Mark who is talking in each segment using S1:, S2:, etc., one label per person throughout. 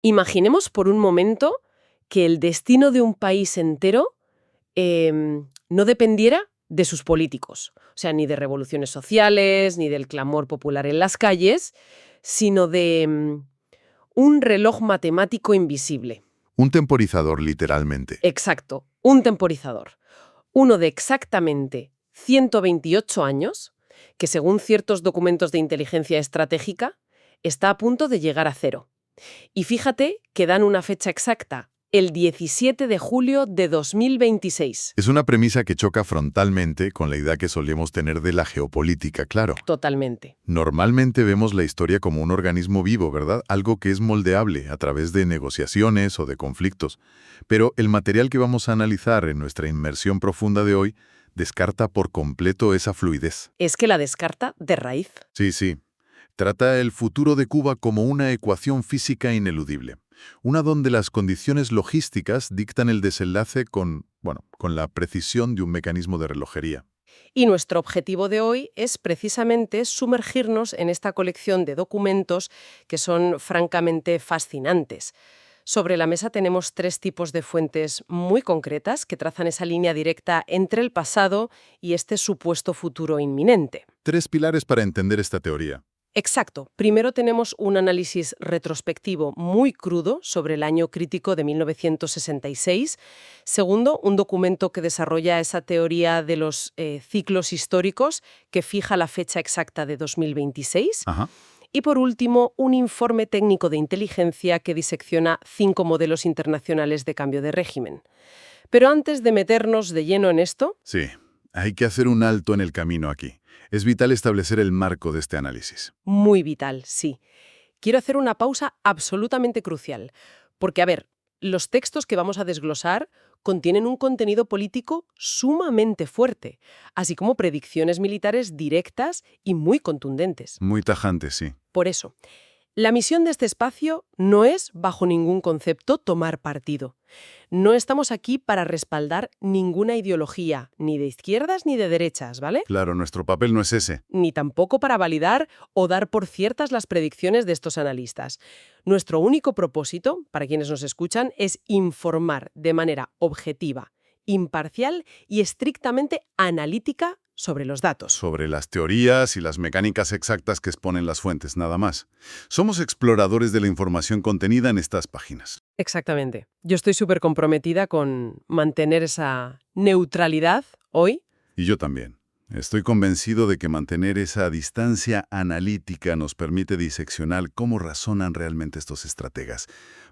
S1: Imaginemos por un momento que el destino de un país entero no dependiera de sus políticos, o sea, ni de revoluciones sociales, ni del clamor popular en las calles, sino de un reloj matemático invisible.
S2: Un temporizador, literalmente.
S1: Exacto, un temporizador. Uno de exactamente 128 años, que según ciertos documentos de inteligencia estratégica, está a punto de llegar a cero. Y fíjate que dan una fecha exacta, el 17 de julio de 2026.
S2: Es una premisa que choca frontalmente con la idea que solemos tener de la geopolítica, claro.
S1: Totalmente.
S2: Normalmente vemos la historia como un organismo vivo, ¿verdad? Algo que es moldeable a través de negociaciones o de conflictos. Pero el material que vamos a analizar en nuestra inmersión profunda de hoy descarta por completo esa fluidez.
S1: Es que la descarta de raíz.
S2: Sí. Trata el futuro de Cuba como una ecuación física ineludible. Una donde las condiciones logísticas dictan el desenlace con la precisión de un mecanismo de relojería.
S1: Y nuestro objetivo de hoy es precisamente sumergirnos en esta colección de documentos que son francamente fascinantes. Sobre la mesa tenemos 3 tipos de fuentes muy concretas que trazan esa línea directa entre el pasado y este supuesto futuro inminente.
S2: 3 pilares para entender esta teoría.
S1: Exacto. Primero tenemos un análisis retrospectivo muy crudo sobre el año crítico de 1966. Segundo, un documento que desarrolla esa teoría de los ciclos históricos que fija la fecha exacta de 2026.
S2: Ajá.
S1: Y por último, un informe técnico de inteligencia que disecciona 5 modelos internacionales de cambio de régimen. Pero antes de meternos de lleno en esto...
S2: Sí, hay que hacer un alto en el camino aquí. Es vital establecer el marco de este análisis.
S1: Muy vital, sí. Quiero hacer una pausa absolutamente crucial. Porque, a ver, los textos que vamos a desglosar contienen un contenido político sumamente fuerte, así como predicciones militares directas y muy contundentes.
S2: Muy tajante, sí.
S1: Por eso, la misión de este espacio no es, bajo ningún concepto, tomar partido. No estamos aquí para respaldar ninguna ideología, ni de izquierdas ni de derechas, ¿vale?
S2: Claro, nuestro papel no es ese.
S1: Ni tampoco para validar o dar por ciertas las predicciones de estos analistas. Nuestro único propósito, para quienes nos escuchan, es informar de manera objetiva, imparcial y estrictamente analítica sobre los datos.
S2: Sobre las teorías y las mecánicas exactas que exponen las fuentes, nada más. Somos exploradores de la información contenida en estas páginas.
S1: Exactamente. Yo estoy súper comprometida con mantener esa neutralidad hoy.
S2: Y yo también. Estoy convencido de que mantener esa distancia analítica nos permite diseccionar cómo razonan realmente estos estrategas.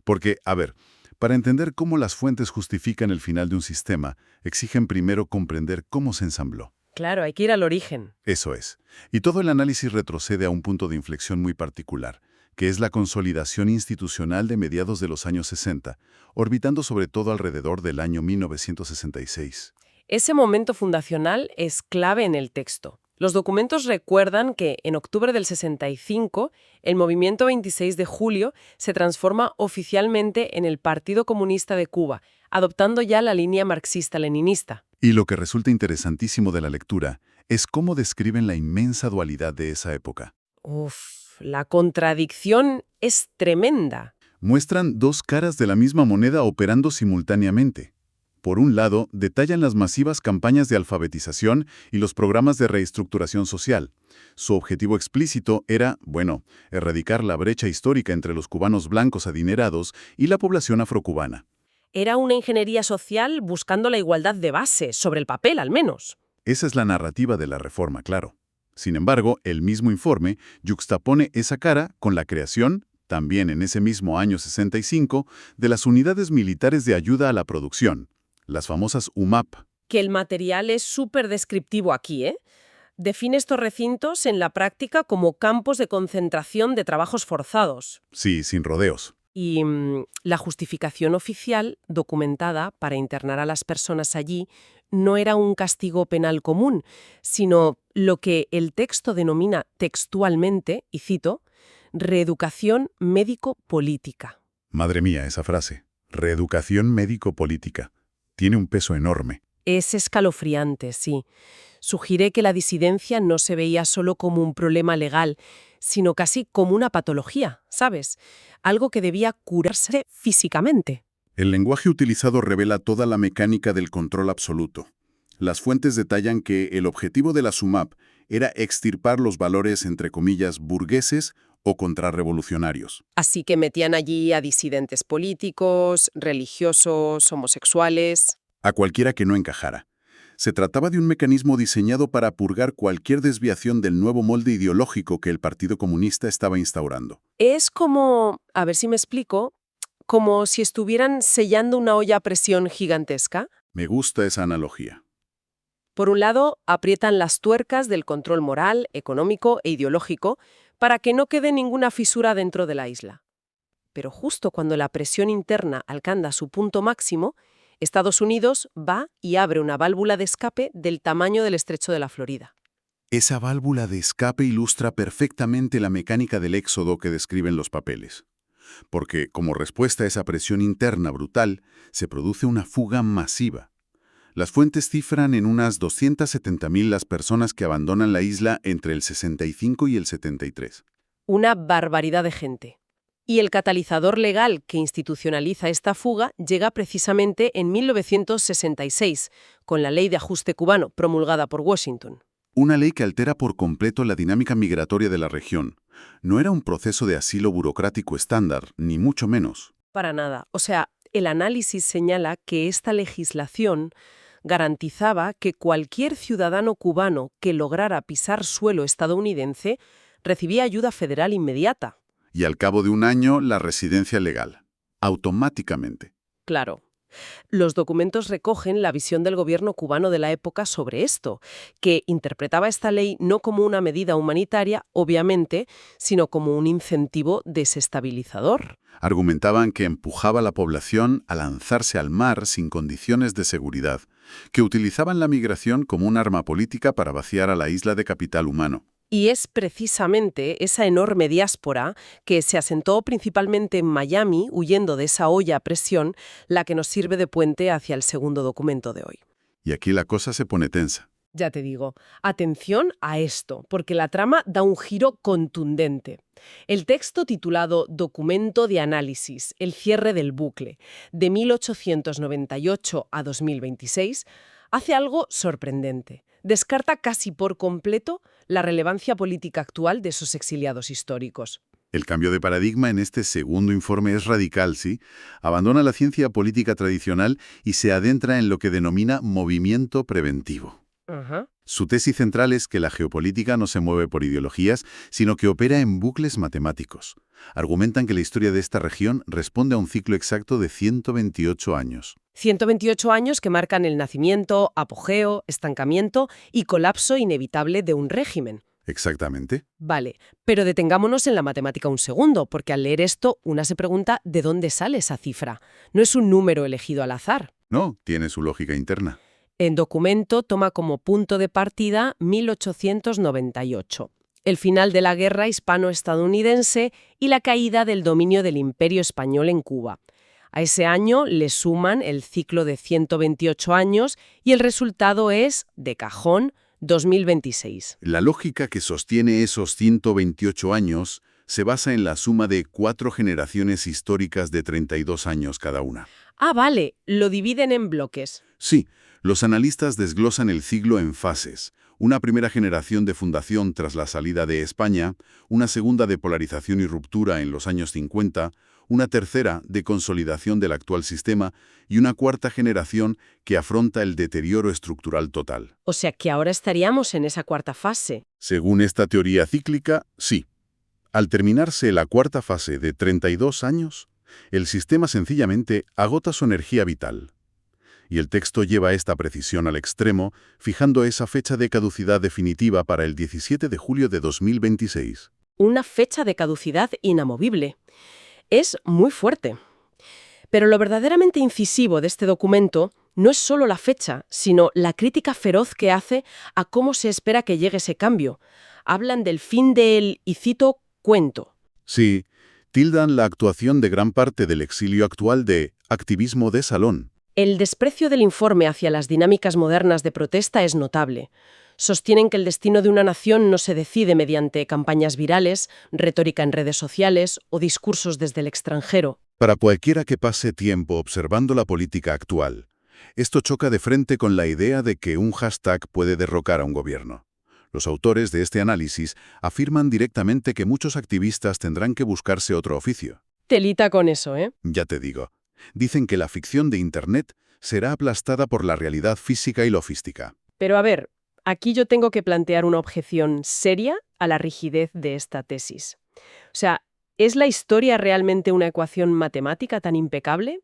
S2: Porque, a ver, para entender cómo las fuentes justifican el final de un sistema, exigen primero comprender cómo se ensambló.
S1: Claro, hay que ir al origen.
S2: Eso es. Y todo el análisis retrocede a un punto de inflexión muy particular, que es la consolidación institucional de mediados de los años 60, orbitando sobre todo alrededor del año 1966.
S1: Ese momento fundacional es clave en el texto. Los documentos recuerdan que en octubre del 65, el movimiento 26 de julio se transforma oficialmente en el Partido Comunista de Cuba, adoptando ya la línea marxista-leninista.
S2: Y lo que resulta interesantísimo de la lectura es cómo describen la inmensa dualidad de esa época.
S1: La contradicción es tremenda.
S2: Muestran 2 caras de la misma moneda operando simultáneamente. Por un lado, detallan las masivas campañas de alfabetización y los programas de reestructuración social. Su objetivo explícito era, erradicar la brecha histórica entre los cubanos blancos adinerados y la población afrocubana.
S1: Era una ingeniería social buscando la igualdad de base, sobre el papel al menos.
S2: Esa es la narrativa de la reforma, claro. Sin embargo, el mismo informe yuxtapone esa cara con la creación, también en ese mismo año 65, de las unidades militares de ayuda a la producción, las famosas UMAP.
S1: Que el material es súper descriptivo aquí, ¿eh? Define estos recintos en la práctica como campos de concentración de trabajos forzados.
S2: Sí, sin rodeos.
S1: Y la justificación oficial, documentada para internar a las personas allí, no era un castigo penal común, sino lo que el texto denomina textualmente, y cito, reeducación médico-política.
S2: Madre mía, esa frase. Reeducación médico-política. Tiene un peso enorme.
S1: Es escalofriante, sí. Sugiere que la disidencia no se veía solo como un problema legal, sino casi como una patología, ¿sabes? Algo que debía curarse físicamente.
S2: El lenguaje utilizado revela toda la mecánica del control absoluto. Las fuentes detallan que el objetivo de la SUMAP era extirpar los valores, entre comillas, burgueses o contrarrevolucionarios.
S1: Así que metían allí a disidentes políticos, religiosos, homosexuales.
S2: A cualquiera que no encajara. Se trataba de un mecanismo diseñado para purgar cualquier desviación del nuevo molde ideológico que el Partido Comunista estaba instaurando.
S1: Es como, a ver si me explico, como si estuvieran sellando una olla a presión gigantesca.
S2: Me gusta esa analogía.
S1: Por un lado, aprietan las tuercas del control moral, económico e ideológico para que no quede ninguna fisura dentro de la isla. Pero justo cuando la presión interna alcanza su punto máximo, Estados Unidos va y abre una válvula de escape del tamaño del estrecho de la Florida.
S2: Esa válvula de escape ilustra perfectamente la mecánica del éxodo que describen los papeles. Porque, como respuesta a esa presión interna brutal, se produce una fuga masiva. Las fuentes cifran en unas 270.000 las personas que abandonan la isla entre el 65 y el 73.
S1: Una barbaridad de gente. Y el catalizador legal que institucionaliza esta fuga llega precisamente en 1966, con la Ley de Ajuste Cubano, promulgada por Washington.
S2: Una ley que altera por completo la dinámica migratoria de la región. No era un proceso de asilo burocrático estándar, ni mucho menos.
S1: Para nada. O sea, el análisis señala que esta legislación garantizaba que cualquier ciudadano cubano que lograra pisar suelo estadounidense recibía ayuda federal inmediata.
S2: Y al cabo de un año, la residencia legal. Automáticamente.
S1: Claro. Los documentos recogen la visión del gobierno cubano de la época sobre esto, que interpretaba esta ley no como una medida humanitaria, obviamente, sino como un incentivo desestabilizador.
S2: Argumentaban que empujaba a la población a lanzarse al mar sin condiciones de seguridad, que utilizaban la migración como un arma política para vaciar a la isla de capital humano.
S1: Y es precisamente esa enorme diáspora que se asentó principalmente en Miami, huyendo de esa olla a presión, la que nos sirve de puente hacia el segundo documento de hoy.
S2: Y aquí la cosa se pone tensa.
S1: Ya te digo, atención a esto, porque la trama da un giro contundente. El texto titulado Documento de Análisis, el cierre del bucle, de 1898 a 2026, hace algo sorprendente. Descarta casi por completo la relevancia política actual de esos exiliados históricos.
S2: El cambio de paradigma en este segundo informe es radical, ¿sí? Abandona la ciencia política tradicional y se adentra en lo que denomina movimiento preventivo.
S1: Ajá.
S2: Su tesis central es que la geopolítica no se mueve por ideologías, sino que opera en bucles matemáticos. Argumentan que la historia de esta región responde a un ciclo exacto de 128 años.
S1: 128 años que marcan el nacimiento, apogeo, estancamiento y colapso inevitable de un régimen.
S2: Exactamente.
S1: Vale, pero detengámonos en la matemática un segundo, porque al leer esto, una se pregunta ¿de dónde sale esa cifra? No es un número elegido al azar.
S2: No, tiene su lógica interna.
S1: El documento toma como punto de partida 1898, el final de la guerra hispano-estadounidense y la caída del dominio del Imperio español en Cuba. A ese año le suman el ciclo de 128 años y el resultado es, de cajón, 2026.
S2: La lógica que sostiene esos 128 años se basa en la suma de 4 generaciones históricas de 32 años cada una.
S1: Ah, vale, lo dividen en bloques.
S2: Sí, los analistas desglosan el siglo en fases. Una primera generación de fundación tras la salida de España, una segunda de polarización y ruptura en los años 50, una tercera de consolidación del actual sistema y una cuarta generación que afronta el deterioro estructural total.
S1: O sea que ahora estaríamos en esa cuarta fase.
S2: Según esta teoría cíclica, sí. Al terminarse la cuarta fase de 32 años, el sistema sencillamente agota su energía vital. Y el texto lleva esta precisión al extremo, fijando esa fecha de caducidad definitiva para el 17 de julio de 2026.
S1: Una fecha de caducidad inamovible. Es muy fuerte. Pero lo verdaderamente incisivo de este documento no es solo la fecha, sino la crítica feroz que hace a cómo se espera que llegue ese cambio. Hablan del fin del, y cito, cuento.
S2: Sí, tildan la actuación de gran parte del exilio actual de activismo de salón.
S1: El desprecio del informe hacia las dinámicas modernas de protesta es notable. Sostienen que el destino de una nación no se decide mediante campañas virales, retórica en redes sociales o discursos desde el extranjero.
S2: Para cualquiera que pase tiempo observando la política actual, esto choca de frente con la idea de que un hashtag puede derrocar a un gobierno. Los autores de este análisis afirman directamente que muchos activistas tendrán que buscarse otro oficio.
S1: Telita con eso, ¿eh?
S2: Ya te digo, dicen que la ficción de Internet será aplastada por la realidad física y logística.
S1: Pero a ver, aquí yo tengo que plantear una objeción seria a la rigidez de esta tesis. O sea, ¿es la historia realmente una ecuación matemática tan impecable?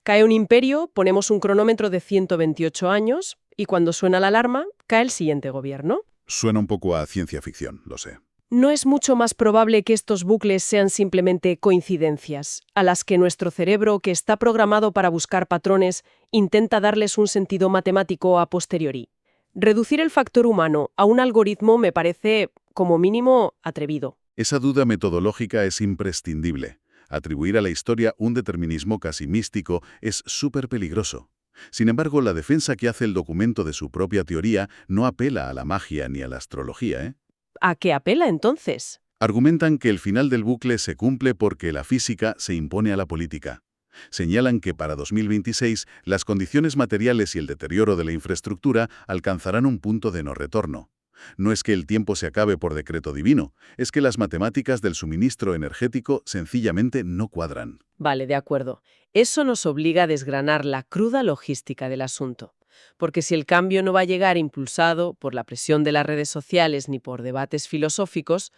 S1: Cae un imperio, ponemos un cronómetro de 128 años y cuando suena la alarma, cae el siguiente gobierno.
S2: Suena un poco a ciencia ficción, lo sé.
S1: ¿No es mucho más probable que estos bucles sean simplemente coincidencias, a las que nuestro cerebro, que está programado para buscar patrones, intenta darles un sentido matemático a posteriori? Reducir el factor humano a un algoritmo me parece, como mínimo, atrevido.
S2: Esa duda metodológica es imprescindible. Atribuir a la historia un determinismo casi místico es súper peligroso. Sin embargo, la defensa que hace el documento de su propia teoría no apela a la magia ni a la astrología, ¿eh?
S1: ¿A qué apela entonces?
S2: Argumentan que el final del bucle se cumple porque la física se impone a la política. Señalan que para 2026 las condiciones materiales y el deterioro de la infraestructura alcanzarán un punto de no retorno. No es que el tiempo se acabe por decreto divino, es que las matemáticas del suministro energético sencillamente no cuadran.
S1: Vale, de acuerdo. Eso nos obliga a desgranar la cruda logística del asunto. Porque si el cambio no va a llegar impulsado por la presión de las redes sociales ni por debates filosóficos,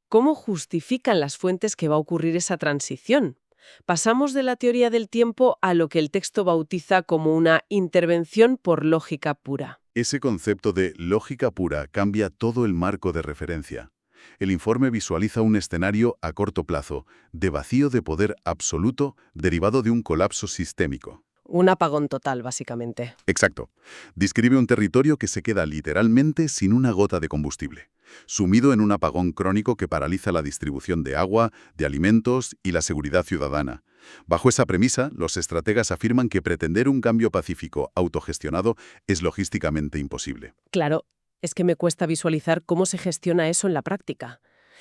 S1: ¿cómo justifican las fuentes que va a ocurrir esa transición? Pasamos de la teoría del tiempo a lo que el texto bautiza como una intervención por lógica pura.
S2: Ese concepto de lógica pura cambia todo el marco de referencia. El informe visualiza un escenario a corto plazo, de vacío de poder absoluto derivado de un colapso sistémico.
S1: Un apagón total, básicamente.
S2: Exacto. Describe un territorio que se queda literalmente sin una gota de combustible, sumido en un apagón crónico que paraliza la distribución de agua, de alimentos y la seguridad ciudadana. Bajo esa premisa, los estrategas afirman que pretender un cambio pacífico autogestionado es logísticamente imposible.
S1: Claro, es que me cuesta visualizar cómo se gestiona eso en la práctica.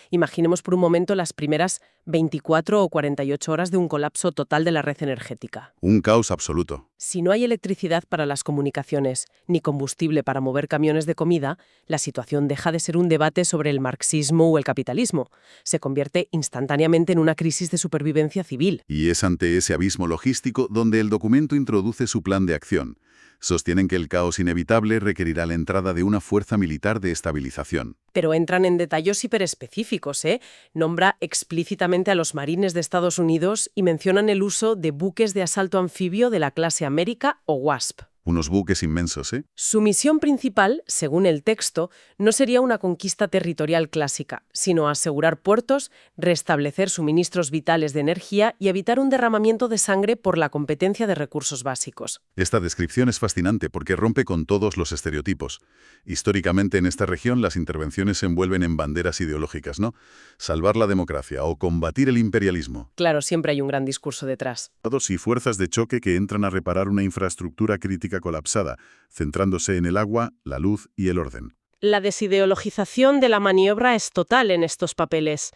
S1: Imaginemos por un momento las primeras 24 o 48 horas de un colapso total de la red energética.
S2: Un caos absoluto.
S1: Si no hay electricidad para las comunicaciones, ni combustible para mover camiones de comida, la situación deja de ser un debate sobre el marxismo o el capitalismo. Se convierte instantáneamente en una crisis de supervivencia civil.
S2: Y es ante ese abismo logístico donde el documento introduce su plan de acción. Sostienen que el caos inevitable requerirá la entrada de una fuerza militar de estabilización.
S1: Pero entran en detalles hiperespecíficos, ¿eh? Nombra explícitamente a los marines de Estados Unidos y mencionan el uso de buques de asalto anfibio de la clase América o WASP.
S2: Unos buques inmensos, ¿eh?
S1: Su misión principal, según el texto, no sería una conquista territorial clásica, sino asegurar puertos, restablecer suministros vitales de energía y evitar un derramamiento de sangre por la competencia de recursos básicos.
S2: Esta descripción es fascinante porque rompe con todos los estereotipos. Históricamente en esta región las intervenciones se envuelven en banderas ideológicas, ¿no? Salvar la democracia o combatir el imperialismo.
S1: Claro, siempre hay un gran discurso detrás.
S2: Y fuerzas de choque que entran a reparar una infraestructura crítica colapsada, centrándose en el agua, la luz y el orden.
S1: La desideologización de la maniobra es total en estos papeles.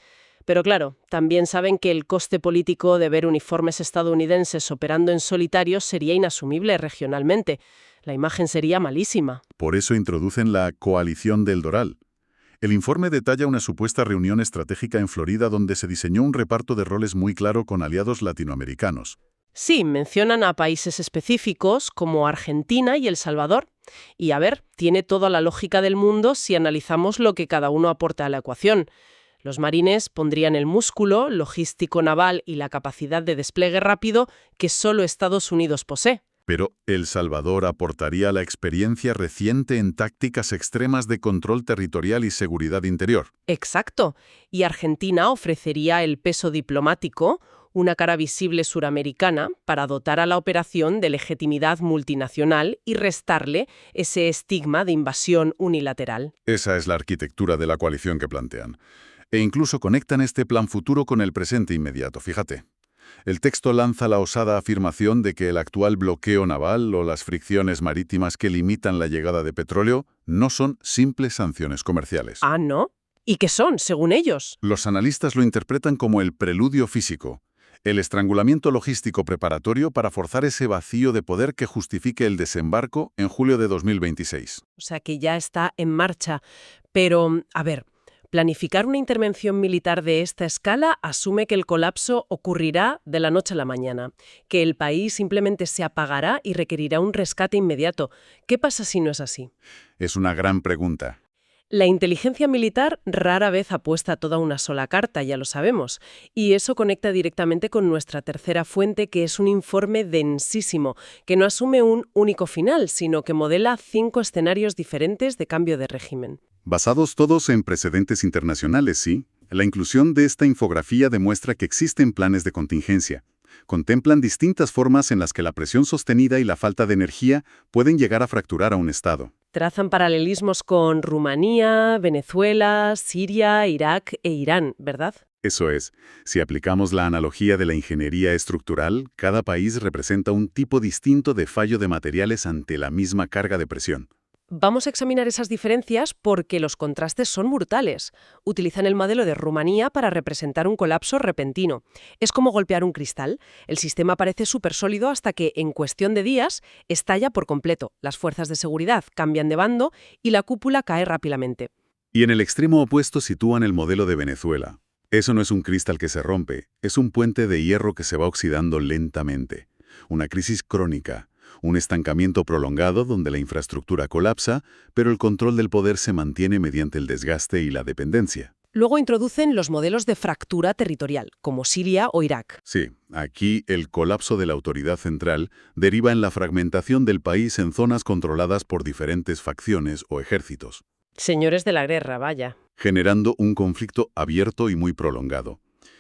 S1: Pero claro, también saben que el coste político de ver uniformes estadounidenses operando en solitario sería inasumible regionalmente. La imagen sería malísima.
S2: Por eso introducen la coalición del Doral. El informe detalla una supuesta reunión estratégica en Florida donde se diseñó un reparto de roles muy claro con aliados latinoamericanos.
S1: Sí, mencionan a países específicos como Argentina y El Salvador. Y a ver, tiene toda la lógica del mundo si analizamos lo que cada uno aporta a la ecuación. Los marines pondrían el músculo, logístico naval y la capacidad de despliegue rápido que solo Estados Unidos posee.
S2: Pero El Salvador aportaría la experiencia reciente en tácticas extremas de control territorial y seguridad interior.
S1: Exacto. Y Argentina ofrecería el peso diplomático, una cara visible suramericana, para dotar a la operación de legitimidad multinacional y restarle ese estigma de invasión unilateral.
S2: Esa es la arquitectura de la coalición que plantean. E incluso conectan este plan futuro con el presente inmediato, fíjate. El texto lanza la osada afirmación de que el actual bloqueo naval o las fricciones marítimas que limitan la llegada de petróleo no son simples sanciones comerciales.
S1: Ah, ¿no? ¿Y qué son, según ellos?
S2: Los analistas lo interpretan como el preludio físico, el estrangulamiento logístico preparatorio para forzar ese vacío de poder que justifique el desembarco en julio de 2026.
S1: O sea, que ya está en marcha. Pero, a ver, planificar una intervención militar de esta escala asume que el colapso ocurrirá de la noche a la mañana, que el país simplemente se apagará y requerirá un rescate inmediato. ¿Qué pasa si no es así?
S2: Es una gran pregunta.
S1: La inteligencia militar rara vez apuesta a toda una sola carta, ya lo sabemos, y eso conecta directamente con nuestra tercera fuente, que es un informe densísimo, que no asume un único final, sino que modela 5 escenarios diferentes de cambio de régimen.
S2: Basados todos en precedentes internacionales, sí. La inclusión de esta infografía demuestra que existen planes de contingencia. Contemplan distintas formas en las que la presión sostenida y la falta de energía pueden llegar a fracturar a un Estado.
S1: Trazan paralelismos con Rumanía, Venezuela, Siria, Irak e Irán, ¿verdad?
S2: Eso es, si aplicamos la analogía de la ingeniería estructural, cada país representa un tipo distinto de fallo de materiales ante la misma carga de presión.
S1: Vamos a examinar esas diferencias porque los contrastes son brutales. Utilizan el modelo de Rumanía para representar un colapso repentino. Es como golpear un cristal. El sistema parece súper sólido hasta que, en cuestión de días, estalla por completo. Las fuerzas de seguridad cambian de bando y la cúpula cae rápidamente.
S2: Y en el extremo opuesto sitúan el modelo de Venezuela. Eso no es un cristal que se rompe, es un puente de hierro que se va oxidando lentamente. Una crisis crónica. Un estancamiento prolongado donde la infraestructura colapsa, pero el control del poder se mantiene mediante el desgaste y la dependencia.
S1: Luego introducen los modelos de fractura territorial, como Siria o Irak.
S2: Sí, aquí el colapso de la autoridad central deriva en la fragmentación del país en zonas controladas por diferentes facciones o ejércitos,
S1: Señores de la guerra, vaya.
S2: generando un conflicto abierto y muy prolongado.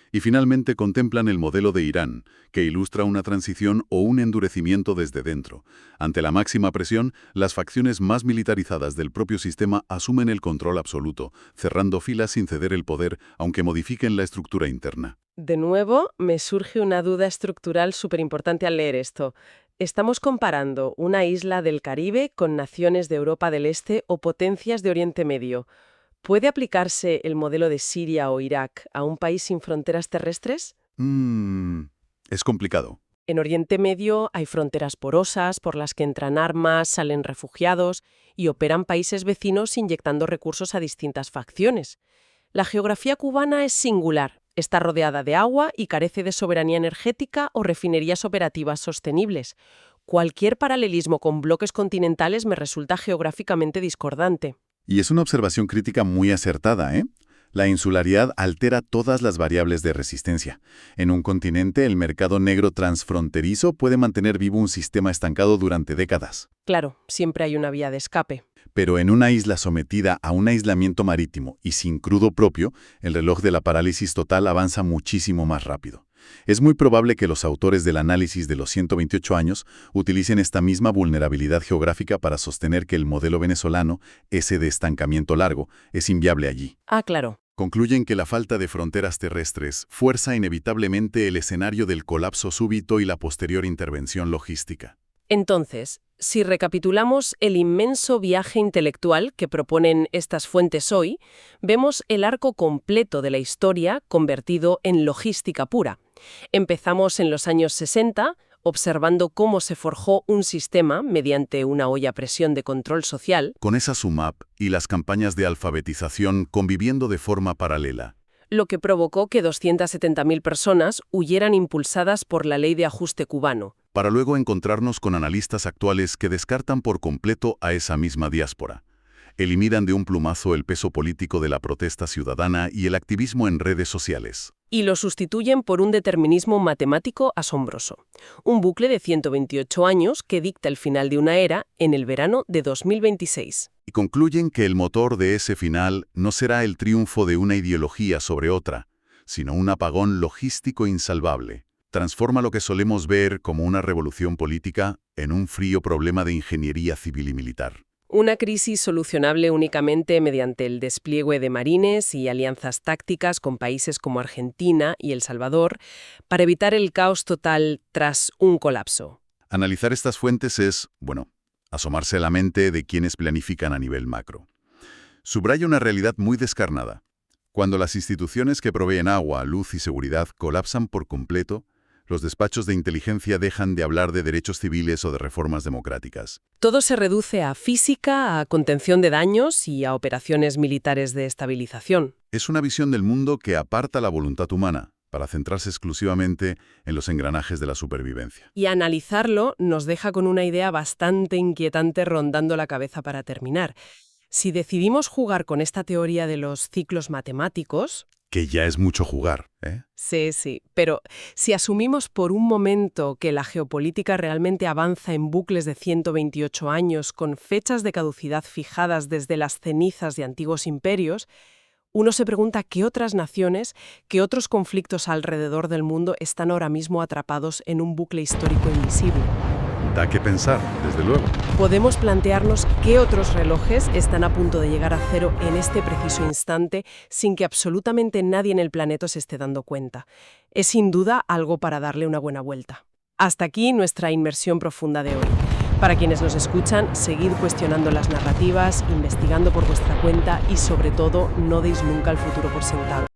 S2: Y finalmente contemplan el modelo de Irán, que ilustra una transición o un endurecimiento desde dentro. Ante la máxima presión, las facciones más militarizadas del propio sistema asumen el control absoluto, cerrando filas sin ceder el poder, aunque modifiquen la estructura interna.
S1: De nuevo, me surge una duda estructural súper importante al leer esto. Estamos comparando una isla del Caribe con naciones de Europa del Este o potencias de Oriente Medio. ¿Puede aplicarse el modelo de Siria o Irak a un país sin fronteras terrestres?
S2: Es complicado.
S1: En Oriente Medio hay fronteras porosas por las que entran armas, salen refugiados y operan países vecinos inyectando recursos a distintas facciones. La geografía cubana es singular. Está rodeada de agua y carece de soberanía energética o refinerías operativas sostenibles. Cualquier paralelismo con bloques continentales me resulta geográficamente discordante.
S2: Y es una observación crítica muy acertada, ¿eh? La insularidad altera todas las variables de resistencia. En un continente, el mercado negro transfronterizo puede mantener vivo un sistema estancado durante décadas.
S1: Claro, siempre hay una vía de escape.
S2: Pero en una isla sometida a un aislamiento marítimo y sin crudo propio, el reloj de la parálisis total avanza muchísimo más rápido. Es muy probable que los autores del análisis de los 128 años utilicen esta misma vulnerabilidad geográfica para sostener que el modelo venezolano, ese de estancamiento largo, es inviable allí.
S1: Ah, claro.
S2: Concluyen que la falta de fronteras terrestres fuerza inevitablemente el escenario del colapso súbito y la posterior intervención logística.
S1: Entonces, si recapitulamos el inmenso viaje intelectual que proponen estas fuentes hoy, vemos el arco completo de la historia convertido en logística pura. Empezamos en los años 60, observando cómo se forjó un sistema mediante una olla a presión de control social,
S2: Con esa SUMAP y las campañas de alfabetización conviviendo de forma paralela.
S1: lo que provocó que 270.000 personas huyeran impulsadas por la ley de ajuste cubano.
S2: Para luego encontrarnos con analistas actuales que descartan por completo a esa misma diáspora. Eliminan de un plumazo el peso político de la protesta ciudadana y el activismo en redes sociales.
S1: Y lo sustituyen por un determinismo matemático asombroso. Un bucle de 128 años que dicta el final de una era en el verano de 2026.
S2: Y concluyen que el motor de ese final no será el triunfo de una ideología sobre otra, sino un apagón logístico insalvable. Transforma lo que solemos ver como una revolución política en un frío problema de ingeniería civil y militar.
S1: Una crisis solucionable únicamente mediante el despliegue de marines y alianzas tácticas con países como Argentina y El Salvador para evitar el caos total tras un colapso.
S2: Analizar estas fuentes es, bueno, asomarse a la mente de quienes planifican a nivel macro. Subraya una realidad muy descarnada. Cuando las instituciones que proveen agua, luz y seguridad colapsan por completo, los despachos de inteligencia dejan de hablar de derechos civiles o de reformas democráticas.
S1: Todo se reduce a física, a contención de daños y a operaciones militares de estabilización.
S2: Es una visión del mundo que aparta la voluntad humana para centrarse exclusivamente en los engranajes de la supervivencia.
S1: Y analizarlo nos deja con una idea bastante inquietante rondando la cabeza para terminar. Si decidimos jugar con esta teoría de los ciclos matemáticos...
S2: Que ya es mucho jugar, ¿eh?
S1: Sí, pero si asumimos por un momento que la geopolítica realmente avanza en bucles de 128 años con fechas de caducidad fijadas desde las cenizas de antiguos imperios, uno se pregunta qué otras naciones, qué otros conflictos alrededor del mundo están ahora mismo atrapados en un bucle histórico invisible.
S2: Da que pensar, desde luego.
S1: Podemos plantearnos qué otros relojes están a punto de llegar a cero en este preciso instante sin que absolutamente nadie en el planeta se esté dando cuenta. Es sin duda algo para darle una buena vuelta. Hasta aquí nuestra inmersión profunda de hoy. Para quienes nos escuchan, seguid cuestionando las narrativas, investigando por vuestra cuenta y, sobre todo, no deis nunca el futuro por sentado.